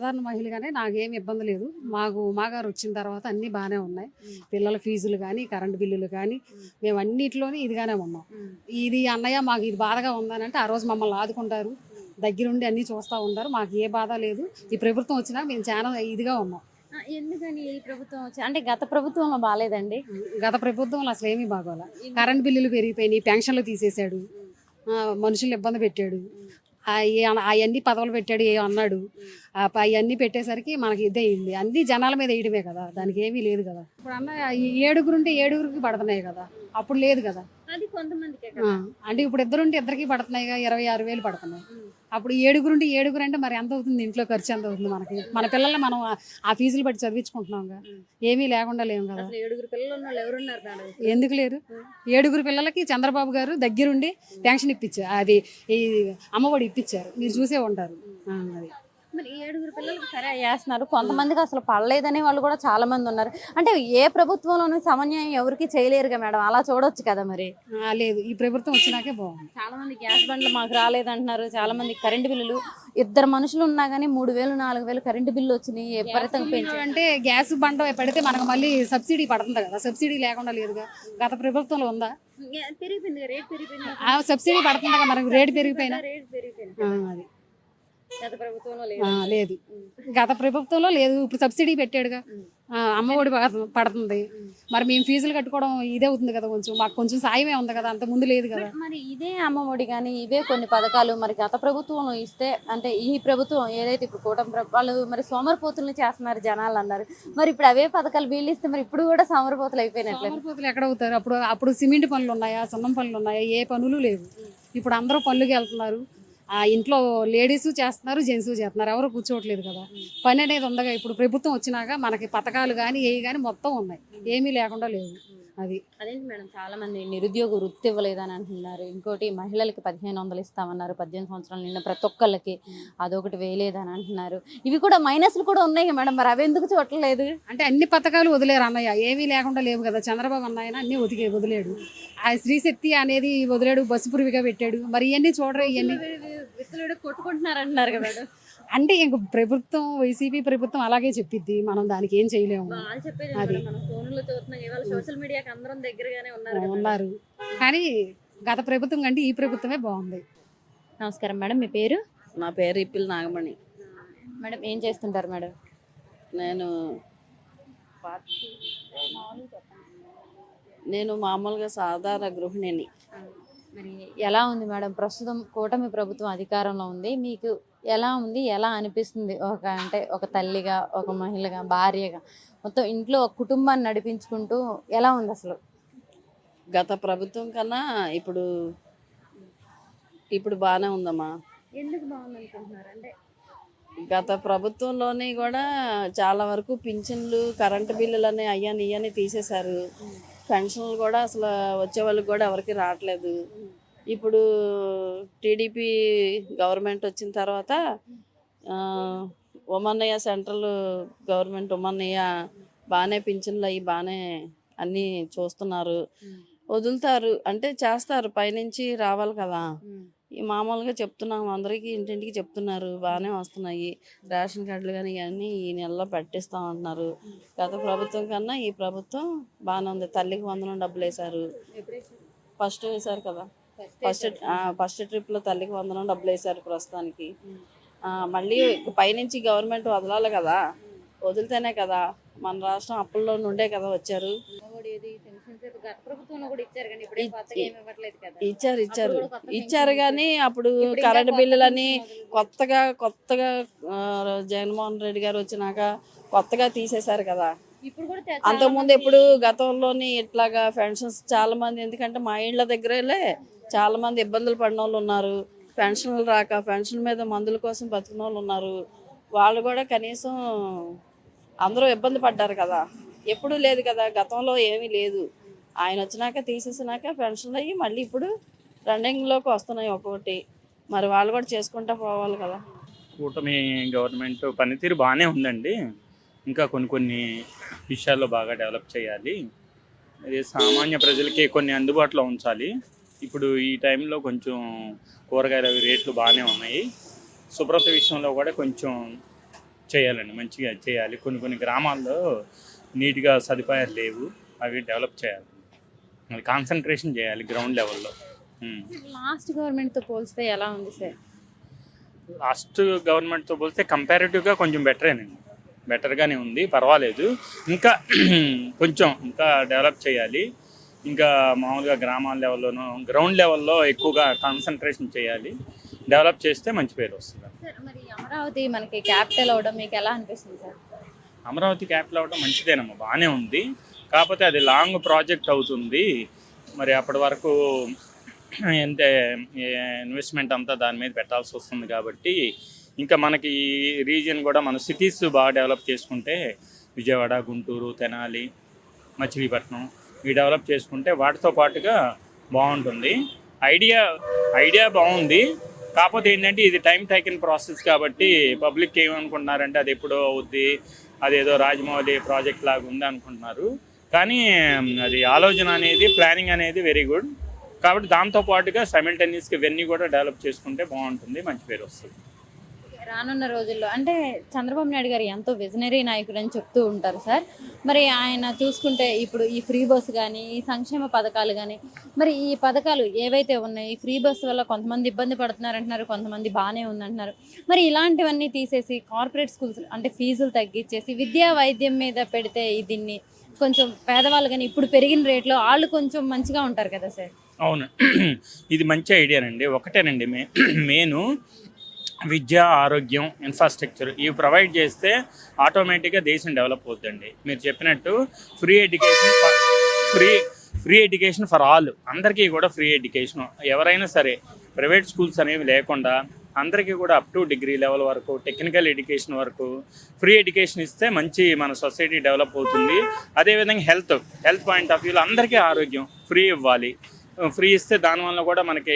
సాధారణ మహిళగానే నాకేం ఇబ్బంది లేదు. మాగారు వచ్చిన తర్వాత అన్నీ బాగానే ఉన్నాయి. పిల్లల ఫీజులు కానీ, కరెంటు బిల్లులు కానీ మేము అన్నిటిలోని ఇదిగానే ఉన్నాం. ఇది అన్నయ్య మాకు ఇది బాధగా ఉందనంటే ఆ రోజు మమ్మల్ని ఆదుకుంటారు, దగ్గరుండి అన్నీ చూస్తూ ఉంటారు. మాకు ఏ బాధ లేదు. ఈ ప్రభుత్వం వచ్చినా మేము చాలా ఇదిగా ఉన్నాం. ఎందుకని ఈ ప్రభుత్వం అంటే గత ప్రభుత్వంలో బాగాలేదండి? గత ప్రభుత్వంలో అసలు ఏమీ బాగోలా. కరెంటు బిల్లులు పెరిగిపోయినాయి, పెన్షన్లు తీసేశాడు, మనుషులు ఇబ్బంది పెట్టాడు, అవన్నీ పదవులు పెట్టాడు అన్నాడు. అవన్నీ పెట్టేసరికి మనకి ఇదే అయింది. అన్ని జనాల మీద వేయడమే కదా, దానికి ఏమీ లేదు కదా. ఇప్పుడు అన్న ఏడుగురుంటే ఏడుగురికి పడుతున్నాయి కదా, అప్పుడు లేదు కదా. అది కొంతమందికి అంటే ఇప్పుడు ఇద్దరుంటే ఇద్దరికి పడుతున్నాయి, 26,000 పడుతున్నాయి. అప్పుడు ఏడుగురుంటే ఏడుగురు అంటే మరి ఎంత అవుతుంది, ఇంట్లో ఖర్చు ఎంత అవుతుంది మనకి? మన పిల్లల్ని మనం ఆ ఫీజులు బట్టి చదివించుకుంటున్నాం, ఏమీ లేకుండా లేము కదా. 7 పిల్లలు ఉన్న వాళ్ళు ఎవరున్నారు మేడం? ఎందుకు లేరు? 7 పిల్లలకి చంద్రబాబు గారు దగ్గరుండి పెన్షన్ ఇప్పించారు, అది ఈ అమ్మఒడి ఇప్పించారు, మీరు చూసే ఉంటారు. అది మరి 7 పిల్లలకి సరే వేస్తున్నారు, కొంతమందికి అసలు పడలేదనే వాళ్ళు కూడా చాలా మంది ఉన్నారు. అంటే ఏ ప్రభుత్వంలోనూ సమన్యాయం ఎవరికి చేయలేరుగా మేడం, అలా చూడొచ్చు కదా. మరి లేదు, ఈ ప్రభుత్వం వచ్చినాకే బాగుంది. చాలా మంది గ్యాస్ బండ్లు మాకు రాలేదంటున్నారు, చాలా మంది కరెంటు బిల్లులు, ఇద్దరు మనుషులు ఉన్నా కానీ 3,000 4,000 కరెంటు బిల్లు వచ్చినాయి. విపరీతంగా పెంచారు. అంటే గ్యాస్ బండ పెడితే మనకు మళ్ళీ సబ్సిడీ పడుతుంది కదా, సబ్సిడీ లేకుండా లేదుగా. గత ప్రభుత్వంలో ఉందా? పెరిగిపోయింది, రేట్ పెరిగిపోయింది. సబ్సిడీ పడుతుంది కదా, మనకు రేటు పెరిగిపోయినా. అది గత ప్రభుత్వంలో లేదు, గత ప్రభుత్వంలో లేదు. ఇప్పుడు సబ్సిడీ పెట్టాడుగా, అమ్మఒడి పడుతుంది. మరి మేము ఫీజులు కట్టుకోవడం ఇదే అవుతుంది కదా, కొంచెం మాకు కొంచెం సాయమే ఉంది కదా, అంత ముందు లేదు కదా. మరి ఇదే అమ్మఒడి కానీ ఇవే కొన్ని పథకాలు మరి గత ప్రభుత్వంలో ఇస్తే, అంటే ఈ ప్రభుత్వం ఏదైతే ఇప్పుడు కూటమి వాళ్ళు మరి సోమరిపోతుల్ని చేస్తున్నారు జనాలు అన్నారు. మరి ఇప్పుడు అవే పథకాలు వీళ్ళు ఇస్తే మరి ఇప్పుడు కూడా సోమరిపోతులు అయిపోయినట్లు. సోమరిపోతులు ఎక్కడ అవుతారు? అప్పుడు సిమెంట్ పనులు ఉన్నాయా, సున్నం పనులు ఉన్నాయా? ఏ పనులు లేవు. ఇప్పుడు అందరూ పనులకి వెళ్తున్నారు. ఆ ఇంట్లో లేడీస్ చేస్తున్నారు, జెంట్స్ చేస్తున్నారు, ఎవరు కూర్చోవట్లేదు కదా. పని అనేది ఉందగా. ఇప్పుడు ప్రభుత్వం వచ్చినాక మనకి పథకాలు కానీ ఏవి కానీ మొత్తం ఉన్నాయి, ఏమీ లేకుండా లేవు. అది అదేంటి మేడం, చాలా మంది నిరుద్యోగ వృత్తి ఇవ్వలేదని అంటున్నారు. ఇంకోటి మహిళలకి 1,500 ఇస్తామన్నారు, 18 సంవత్సరాలు నిన్న ప్రతి ఒక్కళ్ళకి అదొకటి వేయలేదని అంటున్నారు. ఇవి కూడా మైనస్లు కూడా ఉన్నాయి మేడం, మరి అవి ఎందుకు చూడలేదు? అంటే అన్ని పథకాలు వదిలేరు అన్నయ్య, ఏమీ లేకుండా లేవు కదా. చంద్రబాబు అన్నయ్య అన్ని వదిలేడు. ఆ స్త్రీశక్తి అనేది వదిలేడు, బస్సు పురివిగా పెట్టాడు. మరి ఇవన్నీ చూడరు, ఇవన్నీ కొట్టుకుంటున్నారు అంటున్నారు కదా. అంటే ఇంక ప్రభుత్వం, వైసీపీ ప్రభుత్వం అలాగే చెప్పిద్ది, మనం దానికి ఏం చేయలేము. అది సోషల్ మీడియాకి అందరం దగ్గరగానే ఉన్నారు. కానీ గత ప్రభుత్వం కంటే ఈ ప్రభుత్వమే బాగుంది. నమస్కారం మేడం, మీ పేరు? నా పేరు ఇప్పిల్ నాగమణి. మేడం ఏం చేస్తుంటారు మేడం? నేను మామూలుగా సాధారణ గృహిణిని. మరి ఎలా ఉంది మేడం, ప్రస్తుతం కూటమి ప్రభుత్వం అధికారంలో ఉంది, మీకు ఎలా ఉంది, ఎలా అనిపిస్తుంది? ఒక తల్లిగా, ఒక మహిళగా, భార్యగా, మొత్తం ఇంట్లో ఒక కుటుంబాన్ని నడిపించుకుంటూ ఎలా ఉంది అసలు? గత ప్రభుత్వం కన్నా ఇప్పుడు బాగానే ఉందమ్మా. ఎందుకు బాగుంది అనుకుంటున్నారు? అంటే గత ప్రభుత్వంలోని కూడా చాలా వరకు పింఛన్లు, కరెంటు బిల్లులు అని ఇవన్నీ తీసేశారు. పెన్షన్లు కూడా అసలు వచ్చే వాళ్ళకి కూడా ఎవరికి రావట్లేదు. ఇప్పుడు టీడీపీ గవర్నమెంట్ వచ్చిన తర్వాత ఉమన్నయ్య, సెంట్రల్ గవర్నమెంట్ ఉమన్నయ్య బాగానే పింఛన్లు అవి బాగానే అన్నీ చూస్తున్నారు, వదులుతారు, అంటే చేస్తారు, పైనుంచి రావాలి కదా. ఈ మామూలుగా చెప్తున్నాము, అందరికీ ఇంటింటికి చెప్తున్నారు, బాగానే వస్తున్నాయి. రేషన్ కార్డులు కానీ ఇవన్నీ ఈ నెలలో పెట్టిస్తాం అంటున్నారు. గత ప్రభుత్వం కన్నా ఈ ప్రభుత్వం బాగానే ఉంది. తల్లికి 100 డబ్బులు వేశారు, ఫస్ట్ వేశారు కదా. ఫస్ట్ ట్రిప్లో తల్లికి 100 డబ్బులు వేశారు ప్రస్తుతానికి. మళ్ళీ పైనుంచి గవర్నమెంట్ వదలాలి కదా, వదిలితేనే కదా. మన రాష్ట్రం అప్పుల్లో నుండే కదా వచ్చారు. ఇచ్చారు కానీ అప్పుడు కరెంట్ బిల్లులని కొత్తగా జగన్మోహన్ రెడ్డి గారు వచ్చినాక కొత్తగా తీసేశారు కదా. అంతకుముందు ఎప్పుడు గతంలోని ఇట్లాగా పెన్షన్స్ చాలా మంది, ఎందుకంటే మా ఇళ్ళ దగ్గరే చాలా మంది ఇబ్బందులు పడిన వాళ్ళు ఉన్నారు. పెన్షన్లు రాక పెన్షన్ మీద మందుల కోసం బతికిన వాళ్ళు ఉన్నారు. వాళ్ళు కూడా కనీసం అందరూ ఇబ్బంది పడ్డారు కదా. ఎప్పుడూ లేదు కదా, గతంలో ఏమీ లేదు. ఆయన వచ్చినాక తీసేసినాక పెన్షన్లు అయ్యి మళ్ళీ ఇప్పుడు రన్నింగ్లోకి వస్తున్నాయి ఒక్కొక్కటి. మరి వాళ్ళు కూడా చేసుకుంటూ పోవాలి కదా. కూటమి గవర్నమెంట్ పనితీరు బాగానే ఉందండి. ఇంకా కొన్ని విషయాల్లో బాగా డెవలప్ చేయాలి. ఇది సామాన్య ప్రజలకి కొన్ని అందుబాటులో ఉంచాలి. ఇప్పుడు ఈ టైంలో కొంచెం కూరగాయల రేట్లు బాగానే ఉన్నాయి. శుభ్రత విషయంలో కూడా కొంచెం చేయాలండి, మంచిగా చేయాలి. కొన్ని గ్రామాల్లో నీట్గా సదుపాయాలు లేవు, అవి డెవలప్ చేయాలి. అది కాన్సన్ట్రేషన్ చేయాలి గ్రౌండ్ లెవెల్లో. లాస్ట్ గవర్నమెంట్తో పోల్స్తే ఎలా ఉంది సార్? లాస్ట్ గవర్నమెంట్తో పోలిస్తే కంపారిటివ్గా కొంచెం బెటర్గానే ఉంది, పర్వాలేదు. ఇంకా కొంచెం ఇంకా డెవలప్ చేయాలి. ఇంకా మామూలుగా గ్రామాల లెవెల్లోనూ గ్రౌండ్ లెవెల్లో ఎక్కువగా కాన్సన్ట్రేషన్ చేయాలి. డెవలప్ చేస్తే మంచి పేరు వస్తుంది. సార్ మరి అమరావతి మనకి క్యాపిటల్ అవడం మీకు ఎలా అనిపిస్తుంది సార్? అమరావతి క్యాపిటల్ అవడం మంచిదేనమ్మా, బాగానే ఉంది. కాకపోతే అది లాంగ్ ప్రాజెక్ట్ అవుతుంది. మరి అప్పటి వరకు ఎంత ఇన్వెస్ట్మెంట్ అంతా దాని మీద పెట్టాల్సి వస్తుంది. కాబట్టి ఇంకా మనకి ఈ రీజియన్ కూడా మన సిటీస్ బాగా డెవలప్ చేసుకుంటే, విజయవాడ, గుంటూరు, తెనాలి, మచిలీపట్నం ఇవి డెవలప్ చేసుకుంటే వాటితో పాటుగా బాగుంటుంది. ఐడియా బాగుంది. కాకపోతే ఏంటంటే ఇది టైం టేకిన్ ప్రాసెస్ కాబట్టి పబ్లిక్ ఏమనుకుంటున్నారంటే అది ఎప్పుడో అవుద్ది, అదేదో రాజమౌళి ప్రాజెక్ట్ లాగా ఉంది అనుకుంటున్నారు. కానీ అది ఆలోచన అనేది, ప్లానింగ్ అనేది వెరీ గుడ్. కాబట్టి దాంతోపాటుగా సైమల్టేనియస్గా ఇవన్నీ కూడా డెవలప్ చేసుకుంటే బాగుంటుంది, మంచి పేరు వస్తుంది. రానున్న రోజుల్లో అంటే చంద్రబాబు నాయుడు గారు ఎంతో విజనరీ నాయకుడు అని చెప్తూ ఉంటారు సార్. మరి ఆయన చూసుకుంటే ఇప్పుడు ఈ ఫ్రీ బస్సు కానీ, ఈ సంక్షేమ పథకాలు కానీ, మరి ఈ పథకాలు ఏవైతే ఉన్నాయి, ఈ ఫ్రీ బస్సు వల్ల కొంతమంది ఇబ్బంది పడుతున్నారు అంటున్నారు, కొంతమంది బాగానే ఉందంటున్నారు. మరి ఇలాంటివన్నీ తీసేసి కార్పొరేట్ స్కూల్స్ అంటే ఫీజులు తగ్గించేసి విద్యా వైద్యం మీద పెడితే దీన్ని కొంచెం పేదవాళ్ళు కానీ ఇప్పుడు పెరిగిన రేట్లో వాళ్ళు కొంచెం మంచిగా ఉంటారు కదా సార్? అవును, ఇది మంచి ఐడియానండి. ఒకటేనండి మెయిన్ విద్య, ఆరోగ్యం, ఇన్ఫ్రాస్ట్రక్చర్ ఇవి ప్రొవైడ్ చేస్తే ఆటోమేటిక్గా దేశం డెవలప్ అవుతుందండి. మీరు చెప్పినట్టు ఫ్రీ ఎడ్యుకేషన్ ఫర్ ఆల్, అందరికీ కూడా ఫ్రీ ఎడ్యుకేషన్. ఎవరైనా సరే ప్రైవేట్ స్కూల్స్ అనేవి లేకుండా అందరికీ కూడా అప్ టు డిగ్రీ లెవెల్ వరకు, టెక్నికల్ ఎడ్యుకేషన్ వరకు ఫ్రీ ఎడ్యుకేషన్ ఇస్తే మంచి మన సొసైటీ డెవలప్ అవుతుంది. అదేవిధంగా హెల్త్ పాయింట్ ఆఫ్ వ్యూలో అందరికీ ఆరోగ్యం ఫ్రీ ఇవ్వాలి. ఫ్రీ ఇస్తే దానివల్ల కూడా మనకి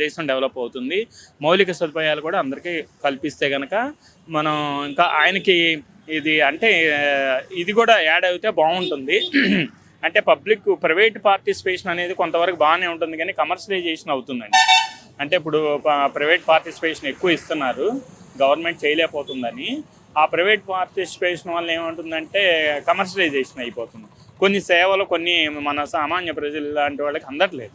దేశం డెవలప్ అవుతుంది. మౌలిక సదుపాయాలు కూడా అందరికీ కల్పిస్తే కనుక మనం ఇంకా ఆయనకి ఇది అంటే ఇది కూడా యాడ్ అయితే బాగుంటుంది. అంటే ప్రైవేట్ పార్టిసిపేషన్ అనేది కొంతవరకు బాగానే ఉంటుంది, కానీ కమర్షియలైజేషన్ అవుతుందండి. అంటే ఇప్పుడు ప్రైవేట్ పార్టిసిపేషన్ ఎక్కువ ఇస్తున్నారు, గవర్నమెంట్ చేయలేకపోతుందని. ఆ ప్రైవేట్ పార్టిసిపేషన్ వల్ల ఏమంటుందంటే కమర్షియలైజేషన్ అయిపోతుంది. కొన్ని సేవలు కొన్ని మన సామాన్య ప్రజలు లాంటి వాళ్ళకి అందట్లేదు.